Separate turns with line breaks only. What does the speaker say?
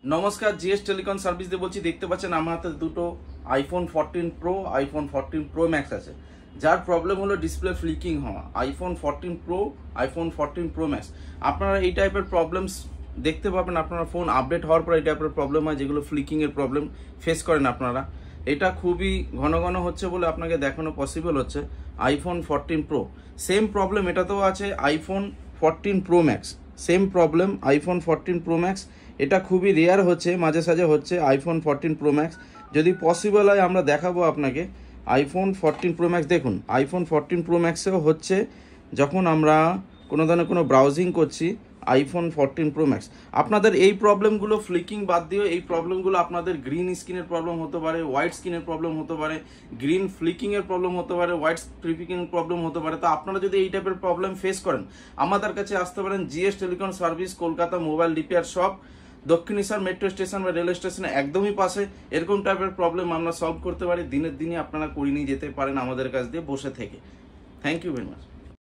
নমস্কার, GS telecom service দিয়ে বলছি। দেখতে পাচ্ছেন আমার হাতে দুটো iPhone 14 pro, iPhone 14 pro max আছে, যার প্রবলেম হলো ডিসপ্লে ফ্লিকিং হওয়া। IPhone 14 pro, iPhone 14 pro max, আপনারা এই টাইপের প্রবলেমস দেখতে পাবেন। আপনারা ফোন আপডেট হওয়ার পর এই টাইপের প্রবলেম হয়, যেগুলো ফ্লিকিংয়ের প্রবলেম ফেস করেন আপনারা। এটা খুবই ঘন ঘন হচ্ছে বলে আপনাকে দেখানো পসিবল হচ্ছে। আইফোন 14 প্রো সেম প্রবলেম এটাতেও আছে। IPhone 14 pro max same problem, iPhone 14 pro max. এটা খুবই রেয়ার হচ্ছে, মাঝে সাঝে হচ্ছে আইফোন 14 প্রো ম্যাক্স। যদি পসিবল হয় আমরা দেখাবো আপনাকে আইফোন 14 প্রো ম্যাক্স। দেখুন আইফোন 14 প্রো ম্যাক্সেও হচ্ছে যখন আমরা কোনো ধরনের কোনো ব্রাউজিং করছি। আইফোন 14 প্রো ম্যাক্স আপনাদের এই প্রবলেমগুলো ফ্লিকিং বাদ দিয়েও এই প্রবলেমগুলো আপনাদের গ্রিন স্ক্রিনের প্রবলেম হতে পারে, হোয়াইট স্ক্রিনের প্রবলেম হতে পারে, গ্রিন ফ্লিকিংয়ের প্রবলেম হতে পারে, হোয়াইট ফ্লিকিংয়ের প্রবলেম হতে পারে। তো আপনারা যদি এই টাইপের প্রবলেম ফেস করেন আমাদের কাছে আসতে পারেন। GS telecom service, Kolkata mobile repair shop, Dakshineswar metro station বা রেলওয়ে স্টেশনে একদমই পাশে। এরকম টাইপের প্রবলেম আমরা সলভ করতে পারি। দিনের দিনই আপনারা করিয়ে নিয়ে যেতে পারেন আমাদের কাছ দিয়ে বসে থেকে। Thank you very much.